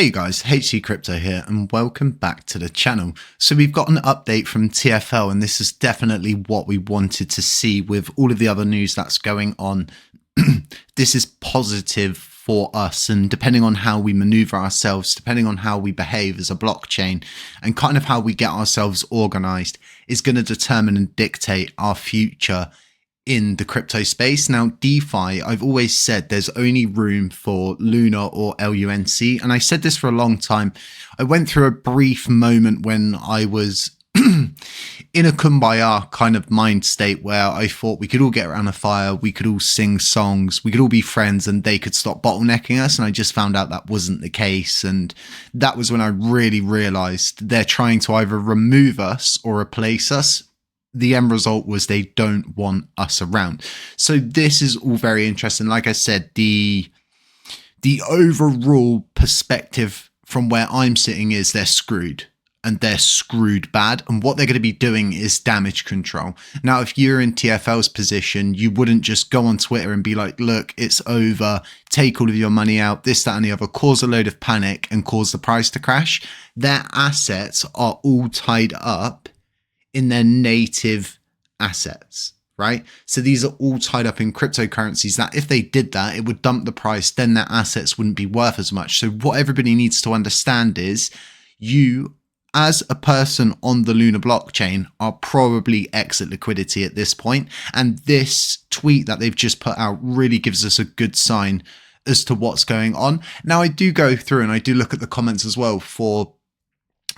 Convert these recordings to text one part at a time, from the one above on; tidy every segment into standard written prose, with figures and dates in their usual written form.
Hey guys, HappyCattyCrypto here and welcome back to the channel. So we've got an update from TFL and this is definitely what we wanted to see with all of the other news that's going on. This is positive for us, and depending on how we maneuver ourselves, depending on how we behave as a blockchain and kind of how we get ourselves organized is going to determine and dictate our future in the crypto space. Now, DeFi, I've always said there's only room for Luna or LUNC. And I said this for a long time. I went through a brief moment when I was in a kumbaya kind of mind state where I thought we could all get around a fire, we could all sing songs, we could all be friends and they could stop bottlenecking us. And I just found out that wasn't the case. And that was when I really realized they're trying to either remove us or replace us. The end result was they don't want us around. So this is all very interesting. Like I said, the overall perspective from where I'm sitting is they're screwed, and they're screwed bad. And what they're going to be doing is damage control. Now, if you're in TFL's position, you wouldn't just go on Twitter and be like, look, it's over, take all of your money out, this, that, and the other, cause a load of panic and cause the price to crash. Their assets are all tied up in their native assets, right? So these are all tied up in cryptocurrencies that if they did that, it would dump the price, then their assets wouldn't be worth as much. So what everybody needs to understand is you, as a person on the Luna blockchain, are probably exit liquidity at this point. And this tweet that they've just put out really gives us a good sign as to what's going on. Now, I do go through and I do look at the comments as well for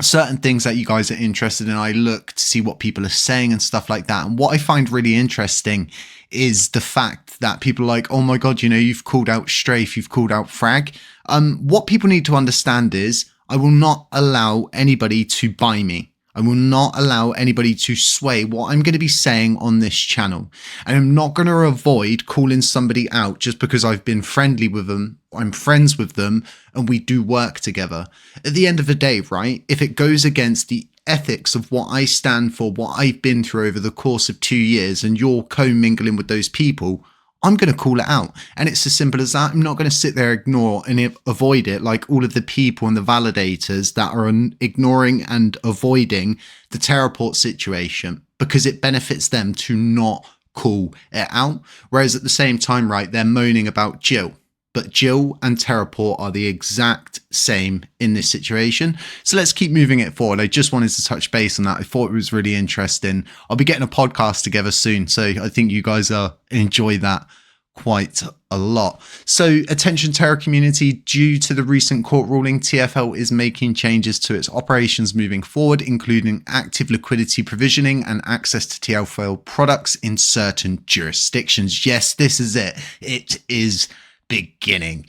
certain things that you guys are interested in. I look to see what people are saying and stuff like that. And what I find really interesting is the fact that people are like, oh my God, you know, you've called out Strafe, you've called out Frag. What people need to understand is I will not allow anybody to buy me. I will not allow anybody to sway what I'm going to be saying on this channel. And I'm not going to avoid calling somebody out just because I've been friendly with them, I'm friends with them, and we do work together. At the end of the day, right, if it goes against the ethics of what I stand for, what I've been through over the course of 2 years, and you're co-mingling with those people, I'm going to call it out. And it's as simple as that. I'm not going to sit there, ignore and avoid it like all of the people and the validators that are ignoring and avoiding the Terraport situation because it benefits them to not call it out. Whereas at the same time, right, they're moaning about Jill. But Jill and Terraport are the exact same in this situation. So let's keep moving it forward. I just wanted to touch base on that. I thought it was really interesting. I'll be getting a podcast together soon, so I think you guys enjoy that quite a lot. So attention Terra community, due to the recent court ruling, TFL is making changes to its operations moving forward, including active liquidity provisioning and access to TFL products in certain jurisdictions. Yes, this is it. It is beginning.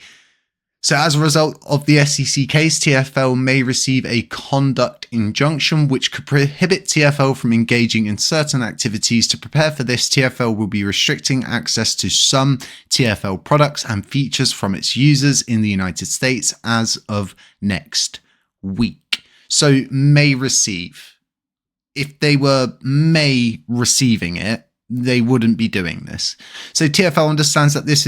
So as a result of the SEC case, TFL may receive a conduct injunction, which could prohibit TFL from engaging in certain activities. To prepare for this, TFL will be restricting access to some TFL products and features from its users in the United States as of next week. So may receive. If they were may receiving it, they wouldn't be doing this. So TFL understands that this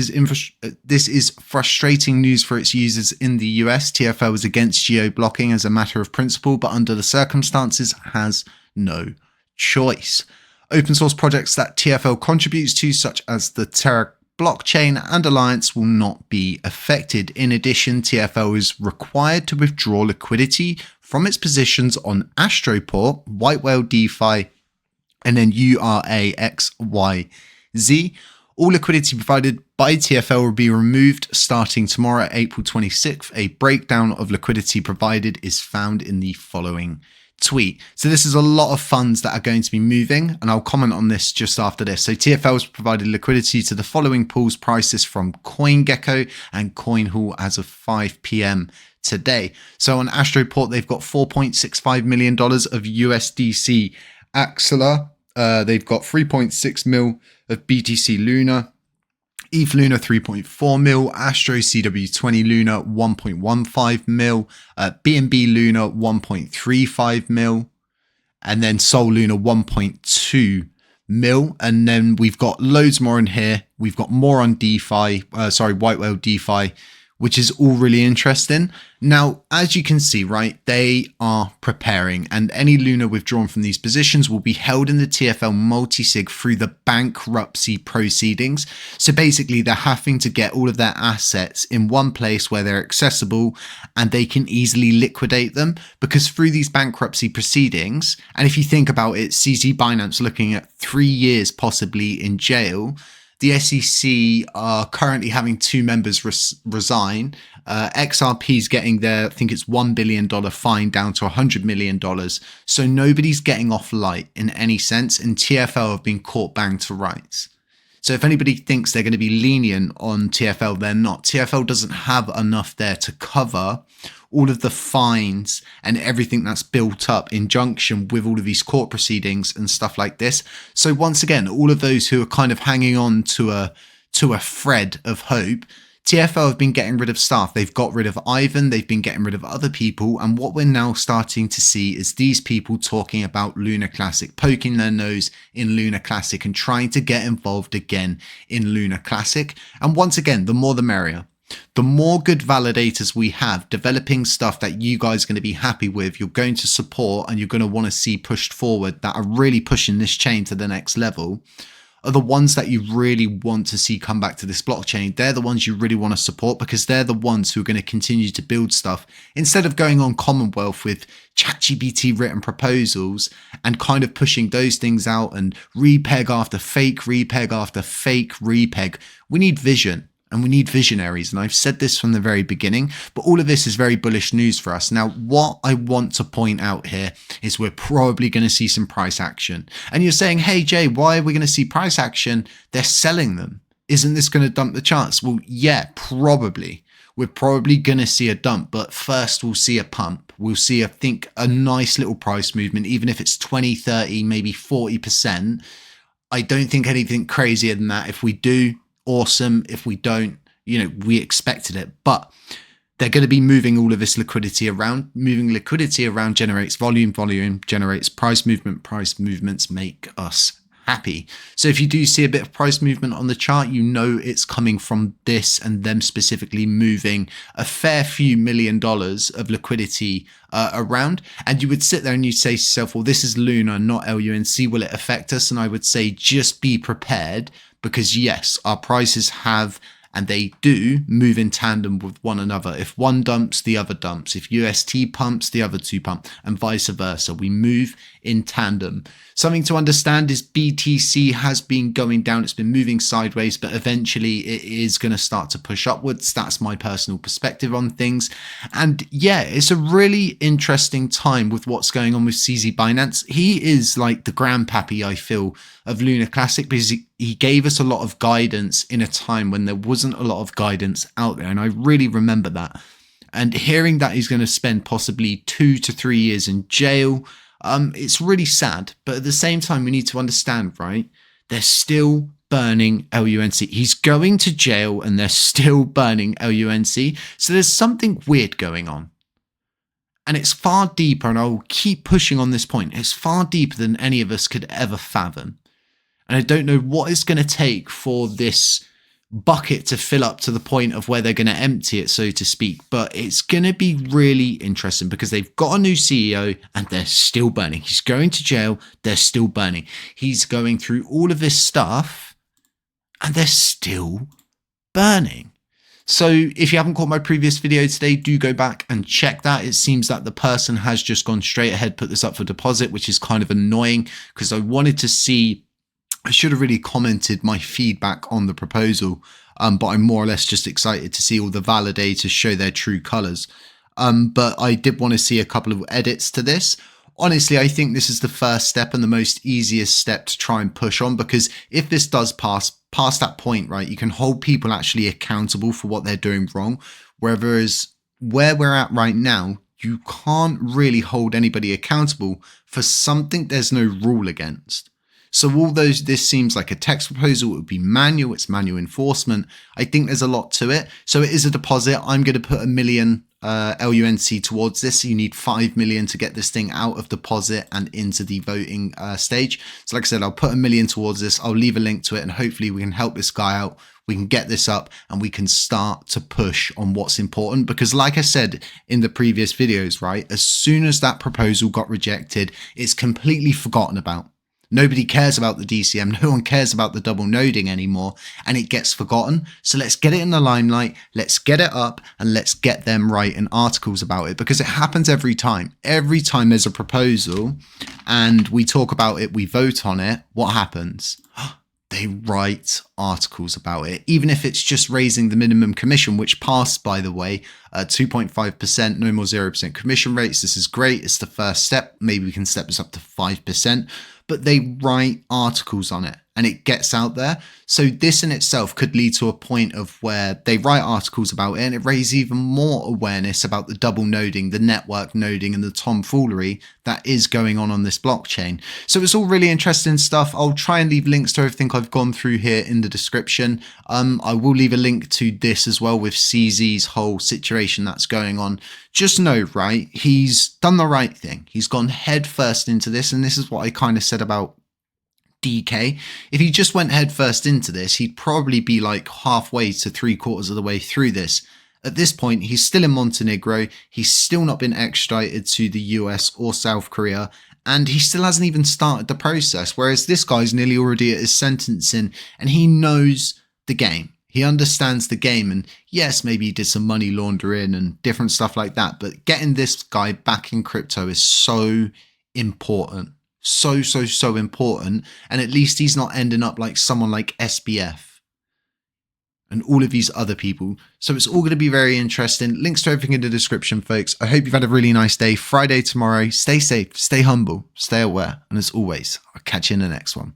is frustrating news for its users in the US. TFL is against geo-blocking as a matter of principle, but under the circumstances has no choice. Open source projects that TFL contributes to, such as the Terra blockchain and Alliance, will not be affected. In addition, TFL is required to withdraw liquidity from its positions on Astroport, White Whale DeFi, and then URAXYZ. All liquidity provided by TFL will be removed starting tomorrow, April 26th. A breakdown of liquidity provided is found in the following tweet. So this is a lot of funds that are going to be moving, and I'll comment on this just after this. So TFL has provided liquidity to the following pools, prices from CoinGecko and CoinHall as of 5 p.m. today. So on Astroport, they've got $4.65 million of USDC Axela. They've got 3.6 mil of BTC Luna, ETH Luna 3.4 mil, Astro CW20 Luna 1.15 mil, BNB Luna 1.35 mil, and then Sol Luna 1.2 mil. And then we've got loads more in here. We've got more on DeFi, White Whale DeFi. which is all really interesting. Now, as you can see, right, they are preparing, and any Luna withdrawn from these positions will be held in the TFL multisig through the bankruptcy proceedings. So basically, they're having to get all of their assets in one place where they're accessible and they can easily liquidate them, because through these bankruptcy proceedings, and if you think about it, CZ Binance looking at 3 years possibly in jail. The SEC are currently having 2 members resign. XRP's getting their, I think it's $1 billion fine down to $100 million. So nobody's getting off light in any sense, and TFL have been caught bang to rights. So if anybody thinks they're going to be lenient on TFL, they're not. TFL doesn't have enough there to cover all of the fines and everything that's built up in junction with all of these court proceedings and stuff like this. So once again, all of those who are kind of hanging on to a thread of hope, TFL have been getting rid of staff. They've got rid of Ivan. They've been getting rid of other people. And what we're now starting to see is these people talking about Luna Classic, poking their nose in Luna Classic and trying to get involved again in Luna Classic. And once again, the more the merrier. The more good validators we have developing stuff that you guys are going to be happy with, you're going to support and you're going to want to see pushed forward, that are really pushing this chain to the next level, are the ones that you really want to see come back to this blockchain. They're the ones you really want to support, because they're the ones who are going to continue to build stuff instead of going on Commonwealth with ChatGPT written proposals and kind of pushing those things out and repeg after fake repeg after fake repeg. We need vision. And we need visionaries. And I've said this from the very beginning, but all of this is very bullish news for us. Now, what I want to point out here is we're probably going to see some price action. And you're saying, hey, Jay, why are we going to see price action? They're selling them. Isn't this going to dump the charts? Well, yeah, probably. We're probably going to see a dump, but first we'll see a pump. We'll see, I think, a nice little price movement, even if it's 20, 30, maybe 40%. I don't think anything crazier than that. If we do, awesome. If we don't, we expected it, but they're going to be moving all of this liquidity around. Moving liquidity around generates volume. Volume generates price movement. Price movements make us happy. So if you do see a bit of price movement on the chart, it's coming from this and them specifically moving a fair few $1 million of liquidity around. And you would sit there and you say to yourself, well, this is Luna, not LUNC. Will it affect us? And I would say, just be prepared, because yes, our prices have, and they do, move in tandem with one another. If one dumps, the other dumps. If UST pumps, the other two pump, and vice versa. We move in tandem. Something to understand is BTC has been going down. It's been moving sideways, but eventually it is going to start to push upwards. That's my personal perspective on things. And yeah, it's a really interesting time with what's going on with CZ Binance. He is like the grandpappy, I feel, of Luna Classic, because he gave us a lot of guidance in a time when there wasn't a lot of guidance out there. And I really remember that. And hearing that he's going to spend possibly 2 to 3 years in jail, it's really sad. But at the same time, we need to understand, right? They're still burning LUNC. He's going to jail and they're still burning LUNC. So there's something weird going on. And it's far deeper, and I'll keep pushing on this point. It's far deeper than any of us could ever fathom. And I don't know what it's going to take for this bucket to fill up to the point of where they're going to empty it, so to speak. But it's going to be really interesting, because they've got a new CEO and they're still burning. He's going to jail. They're still burning. He's going through all of this stuff and they're still burning. So if you haven't caught my previous video today, do go back and check that. It seems that the person has just gone straight ahead, put this up for deposit, which is kind of annoying, because I wanted to see, I should have really commented my feedback on the proposal, but I'm more or less just excited to see all the validators show their true colors. But I did want to see a couple of edits to this. Honestly, I think this is the first step and the most easiest step to try and push on, because if this does pass past that point, right, you can hold people actually accountable for what they're doing wrong. Whereas where we're at right now, you can't really hold anybody accountable for something there's no rule against. So although this seems like a text proposal, it would be manual, it's manual enforcement. I think there's a lot to it. So it is a deposit. I'm going to put $1 million LUNC towards this. You need 5 million to get this thing out of deposit and into the voting stage. So like I said, I'll put $1 million towards this. I'll leave a link to it, and hopefully we can help this guy out we can get this up and we can start to push on what's important. Because like I said in the previous videos, right, as soon as that proposal got rejected, it's completely forgotten about. Nobody cares about the DCM. No one cares about the double noding anymore, and it gets forgotten. So let's get it in the limelight. Let's get it up and let's get them writing articles about it, because it happens every time. Every time there's a proposal and we talk about it, we vote on it, what happens? They write articles about it, even if it's just raising the minimum commission, which passed, by the way, 2.5%, no more 0% commission rates. This is great. It's the first step. Maybe we can step this up to 5%, but they write articles on it and it gets out there. So this in itself could lead to a point of where they write articles about it and it raises even more awareness about the double noding, the network noding, and the tomfoolery that is going on this blockchain. So it's all really interesting stuff. I'll try and leave links to everything I've gone through here in the description. I will leave a link to this as well with CZ's whole situation that's going on. Just know, right, he's done the right thing. He's gone head first into this, and this is what I kind of said about DK. If he just went headfirst into this, he'd probably be like halfway to 3/4 of the way through this. At this point, he's still in Montenegro. He's still not been extradited to the US or South Korea, and he still hasn't even started the process. Whereas this guy's nearly already at his sentencing, and he knows the game. He understands the game, and yes, maybe he did some money laundering and different stuff like that, but getting this guy back in crypto is so important. So important. And at least he's not ending up like someone like SBF and all of these other people. So it's all going to be very interesting. Links to everything in the description, folks. I hope you've had a really nice day. Friday tomorrow. Stay safe, stay humble, stay aware. And as always, I'll catch you in the next one.